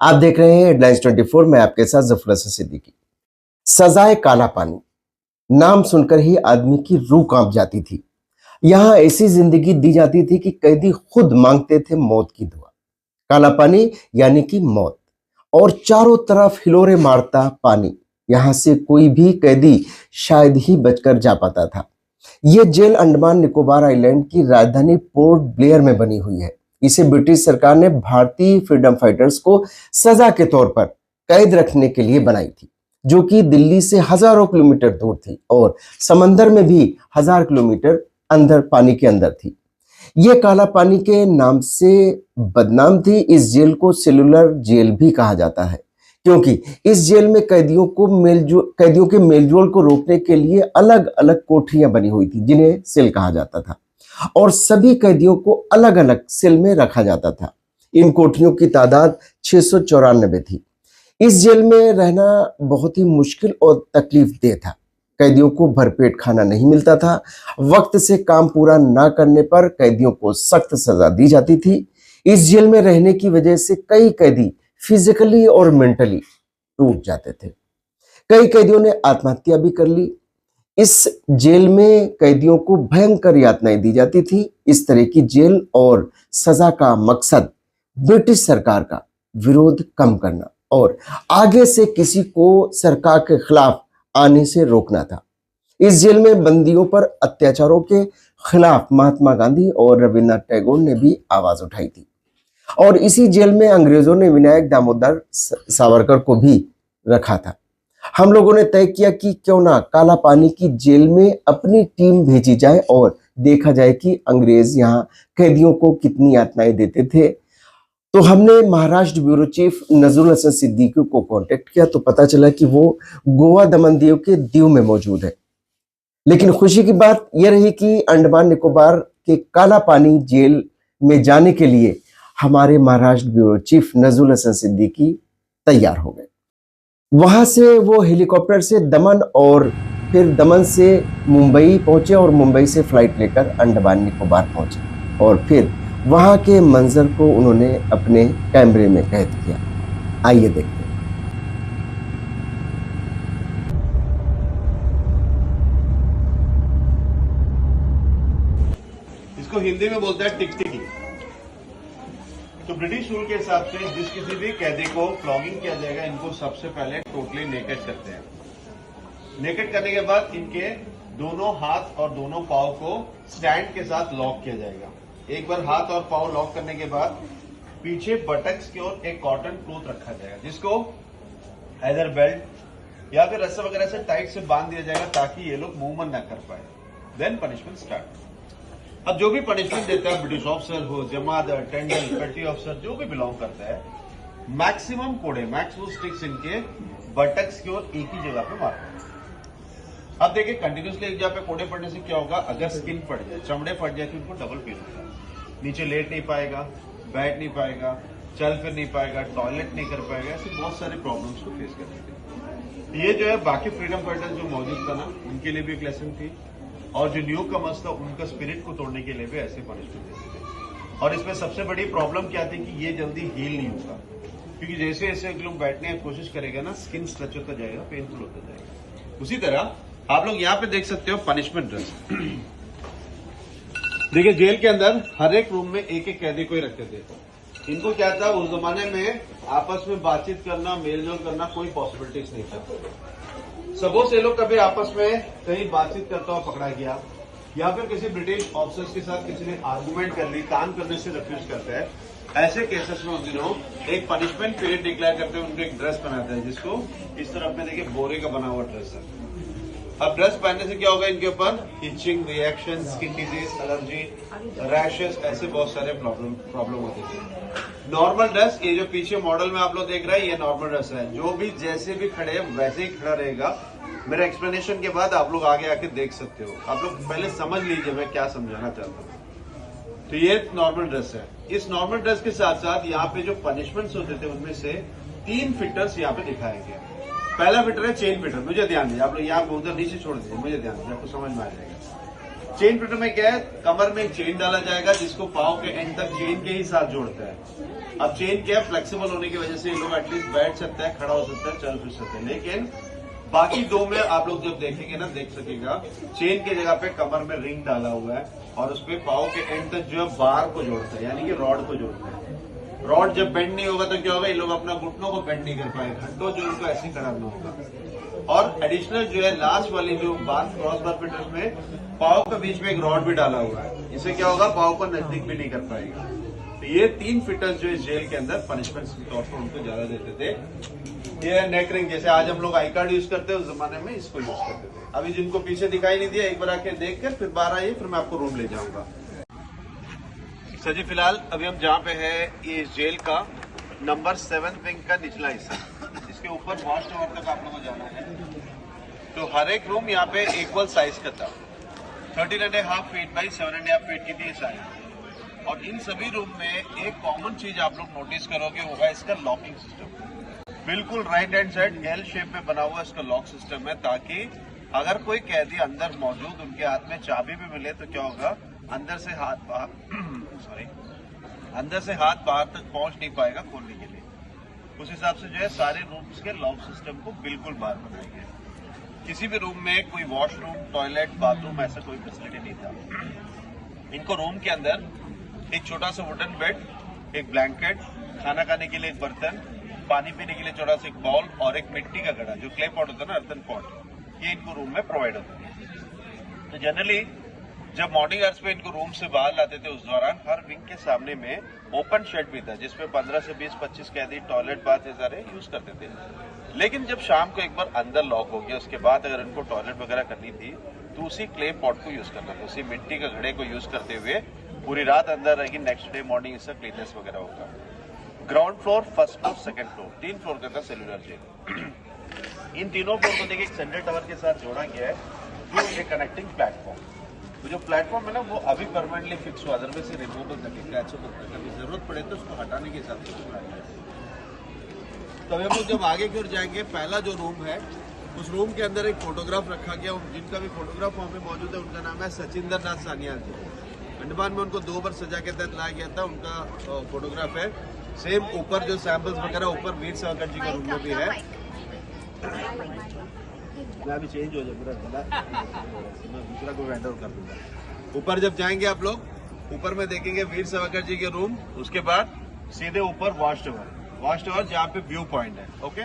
आप देख रहे हैं हेडलाइंस 24 में आपके साथ जफर हसन सिद्दीकी। सजाए काला पानी, नाम सुनकर ही आदमी की रूह कांप जाती थी। यहां ऐसी जिंदगी दी जाती थी कि कैदी खुद मांगते थे मौत की दुआ। काला पानी यानी कि मौत, और चारों तरफ हिलोरे मारता पानी। यहां से कोई भी कैदी शायद ही बचकर जा पाता था। यह जेल अंडमान निकोबार आइलैंड की राजधानी पोर्ट ब्लेयर में बनी हुई है। इसे ब्रिटिश सरकार ने भारतीय फ्रीडम फाइटर्स को सजा के तौर पर कैद रखने के लिए बनाई थी, जो कि दिल्ली से हजारों किलोमीटर दूर थी और समंदर में भी 1000 किलोमीटर अंदर पानी के अंदर थी। ये काला पानी के नाम से बदनाम थी। इस जेल को सेलुलर जेल भी कहा जाता है, क्योंकि इस जेल में कैदियों के मेलजोल को रोकने के लिए अलग अलग कोठरियां बनी हुई थी, जिन्हें सेल कहा जाता था, और सभी कैदियों को अलग अलग सेल में रखा जाता था। इन कोठरियों की तादाद 694 थी। इस जेल में रहना बहुत ही मुश्किल और तकलीफ देह था। कैदियों को भरपेट खाना नहीं मिलता था। वक्त से काम पूरा ना करने पर कैदियों को सख्त सजा दी जाती थी। इस जेल में रहने की वजह से कई कैदी फिजिकली और मेंटली टूट जाते थे। कई कैदियों ने आत्महत्या भी कर ली। इस जेल में कैदियों को भयंकर यातनाएं दी जाती थी। इस तरह की जेल और सजा का मकसद ब्रिटिश सरकार का विरोध कम करना और आगे से किसी को सरकार के खिलाफ आने से रोकना था। इस जेल में बंदियों पर अत्याचारों के खिलाफ महात्मा गांधी और रविन्द्रनाथ टैगोर ने भी आवाज उठाई थी, और इसी जेल में अंग्रेजों ने विनायक दामोदर सावरकर को भी रखा था। हम लोगों ने तय किया कि क्यों ना काला पानी की जेल में अपनी टीम भेजी जाए और देखा जाए कि अंग्रेज यहाँ कैदियों को कितनी यातनाएं देते थे। तो हमने महाराष्ट्र ब्यूरो चीफ नजरुल हसन सिद्दीकी को कांटेक्ट किया, तो पता चला कि वो गोवा दमन दीव के दीव में मौजूद है। लेकिन खुशी की बात यह रही कि अंडमान निकोबार के काला पानी जेल में जाने के लिए हमारे महाराष्ट्र ब्यूरो चीफ नजरुल हसन सिद्दीकी तैयार हो गए। वहां से वो हेलीकॉप्टर से दमन और फिर दमन से मुंबई पहुंचे और मुंबई से फ्लाइट लेकर अंडमान निकोबार पहुंचे, और फिर वहां के मंजर को उन्होंने अपने कैमरे में कैद किया। आइए देखते हैं। इसको हिंदी में बोलते हैं टिकटिकी। तो ब्रिटिश रूल के हिसाब से जिस किसी भी कैदी को फ्लॉगिंग किया जाएगा, इनको सबसे पहले टोटली नेकेड करते हैं। नेकेड करने के बाद इनके दोनों हाथ और दोनों पांव को स्टैंड के साथ लॉक किया जाएगा। एक बार हाथ और पांव लॉक करने के बाद पीछे बटक्स की ओर एक कॉटन क्लॉथ रखा जाएगा, जिसको आइदर बेल्ट या फिर रस्सा वगैरह से टाइट से बांध दिया जाएगा, ताकि ये लोग मूवमेंट ना कर पाए। Then punishment start. अब जो भी पनिशमेंट देता है, ब्रिटिश ऑफिसर हो, जमादार, टेंडर, पेटी ऑफिसर, जो भी बिलोंग करता है, मैक्सिमम कोड़े, मैक्सिमम स्टिक्स इनके बटक्स की ओर एक ही जगह पे मारते हैं। अब देखिए, कंटिन्यूसली एक जगह पे कोड़े पड़ने से क्या होगा, अगर स्किन फट जाए, चमड़े फट जाए, तो उनको डबल पेन होता है। नीचे लेट नहीं पाएगा, बैठ नहीं पाएगा, चल फिर नहीं पाएगा, टॉयलेट नहीं कर पाएगा, ऐसे बहुत सारे प्रॉब्लम्स को फेस करते थे। ये जो है बाकी फ्रीडम फाइटर्स जो मौजूद था ना, उनके लिए भी एक लेसन थी, और जो न्यू कमर्स था उनका स्पिरिट को तोड़ने के लिए भी ऐसे पनिशमेंट देते थे। और इसमें सबसे बड़ी प्रॉब्लम क्या थी कि ये जल्दी हील नहीं होगा, क्योंकि जैसे जैसे लोग बैठने की कोशिश करेगा ना, स्किन स्ट्रेच होता जाएगा, पेनफुल होता जाएगा। उसी तरह आप लोग यहाँ पे देख सकते हो पनिशमेंट ड्रेस। देखिए, जेल के अंदर हर एक रूम में एक एक कैदी को ही रखते थे। इनको क्या था, उस जमाने में आपस में बातचीत करना, मेलजोल करना कोई पॉसिबिलिटीज नहीं था। सपोज ये लोग कभी आपस में कहीं बातचीत करता हुआ पकड़ा गया, या फिर किसी ब्रिटिश ऑफिसर्स के साथ किसी ने आर्गुमेंट कर ली, काम करने से रिफ्यूज करता है, ऐसे केसेस में उन दिनों एक पनिशमेंट पीरियड डिक्लेयर करते हैं, उनको एक ड्रेस बनाता है, जिसको इस तरफ में देखिए बोरे का बना हुआ ड्रेस है। अब ड्रेस पहनने से क्या होगा, इनके ऊपर itching reaction, skin disease, allergy, rashes, ऐसे बहुत सारे प्रॉब्लम होते थे। नॉर्मल ड्रेस, ये जो पीछे मॉडल में आप लोग देख रहे हैं, ये नॉर्मल ड्रेस है। जो भी जैसे भी खड़े हैं वैसे ही खड़ा रहेगा। मेरे एक्सप्लेनेशन के बाद आप लोग आगे आके देख सकते हो। आप लोग पहले समझ लीजिए मैं क्या समझाना चाहता हूँ। तो ये नॉर्मल ड्रेस है। इस नॉर्मल ड्रेस के साथ साथ यहाँ पे जो पनिशमेंट्स होते थे, उनमें से 3 फिटर्स यहाँ पे दिखाए गए। पहला फिटर है चेन फिटर। मुझे ध्यान दीजिए, आप लोग यहाँ उधर नीचे छोड़ दीजिए, मुझे ध्यान दीजिए, आपको समझ में आ जाएगा। चेन फिटर में क्या है, कमर में एक चेन डाला जाएगा, जिसको पांव के एंड तक चेन के ही साथ जोड़ता है। अब चेन क्या है, फ्लेक्सिबल होने की वजह से ये लोग एटलीस्ट बैठ सकते हैं, खड़ा हो सकता है, चल फिर सकते हैं। लेकिन बाकी दो में आप लोग जब देखेंगे ना, देख सकेगा चेन की जगह पे कमर में रिंग डाला हुआ है और उस पे पाँव के एंड तक जो है बार को जोड़ता है, यानी कि रॉड को जोड़ता है। रॉड जब बेंड नहीं होगा तो क्या होगा, ये लोग अपना घुटनों को बेंड नहीं कर पाएंगे, घंटों जो उनको ऐसे ही करना होगा। और एडिशनल जो है लास्ट वाली जो बार क्रॉस बार फिटर्स में पाँव के बीच में एक रॉड भी डाला हुआ है, इससे क्या होगा, पाँव को नजदीक भी नहीं कर पाएगा। तो ये 3 फिटर्स जो इस जेल के अंदर पनिशमेंट के तौर पर उनको ज्यादा देते थे। ये नेक रिंग, जैसे आज हम लोग आई कार्ड यूज करते हैं, उस जमाने में इसको यूज करते थे। अभी जिनको पीछे दिखाई नहीं दिया, एक बार आके देख कर फिर बाहर आइए, फिर मैं आपको रूम ले जाऊंगा। सर जी फिलहाल अभी हम जहाँ पे है, ये जेल का नंबर 7 विंग का निचला हिस्सा, इसके ऊपर वॉश टावर तक आप लोगों को जाना है। तो हर एक रूम यहाँ पे इक्वल साइज का था, 13.5 फीट बाई 7.5 फीट की थी साइज। और इन सभी रूम में एक कॉमन चीज आप लोग नोटिस करोगे, होगा इसका लॉकिंग सिस्टम। बिल्कुल right hand side L shape में बना हुआ इसका लॉक सिस्टम है, ताकि अगर कोई कैदी अंदर मौजूद, उनके हाथ में चाबी भी मिले तो क्या होगा, अंदर से हाथ बाहर तक पहुंच नहीं पाएगा खोलने के लिए। उस हिसाब से जो है सारे रूम्स के लॉक सिस्टम को बिल्कुल बाहर बनाया गया। किसी भी रूम में कोई वॉशरूम, टॉयलेट, बाथरूम ऐसा कोई फैसिलिटी नहीं था। इनको रूम के अंदर एक छोटा सा वुडन बेड, एक ब्लैंकेट, खाना खाने के लिए एक बर्तन, पानी पीने के लिए छोटा सा एक बाउल और एक मिट्टी का घड़ा, जो क्ले पॉट होता है ना, अर्थन पॉट, ये इनको रूम में प्रोवाइड होता है। तो जनरली जब मॉर्निंग आवर्स पे इनको रूम से बाहर लाते थे, उस दौरान हर विंग के सामने में ओपन शेड भी था, जिसपे 15 से 20-25 कैदी टॉयलेट, बाथ ये सारे यूज करते थे। लेकिन जब शाम को एक बार अंदर लॉक हो गया, उसके बाद अगर इनको टॉयलेट वगैरह करनी थी तो उसी क्ले पॉट को यूज करना था, उसी मिट्टी के घड़े को यूज करते हुए पूरी रात अंदर रहेगी। नेक्स्ट डे मॉर्निंग इसका क्लीननेस वगैरह होगा। Ground floor, first floor, second floor, 3 floor का सेलुलर जेल। इन तीनों फ्लोर को देखिए एक सेंट्रल टावर के साथ जोड़ा गया है, जो ये कनेक्टिंग प्लेटफॉर्म। तो जो प्लेटफॉर्म है ना, वो अभी परमानेंटली फिक्स हुआ, अदरवाइज से रिमूवेबल करके कभी जरूरत पड़े तो उसको हटाने के हिसाब से बनाया गया है। तो हम लोग जब आगे की ओर जाएंगे, पहला जो रूम है उस रूम के अंदर एक फोटोग्राफ रखा गया, जिनका भी फोटोग्राफ वहाँ पे मौजूद है, उनका नाम है सचिंदर नाथ सानियाल जी। अंडमान में उनको 2 बार सजा के तहत लाया गया था, उनका फोटोग्राफ है। सेम ऊपर जो सैंपल्स वगैरह ऊपर वीर सावरकर जी के रूम में भी है। मैं अभी चेंज हो जाऊंगा, मैं दूसरा को वेंडर कर दूंगा। ऊपर जब जाएंगे आप लोग, ऊपर में देखेंगे वीर सावरकर जी के रूम, उसके बाद सीधे ऊपर वॉच टावर जहाँ पे व्यू पॉइंट है। ओके।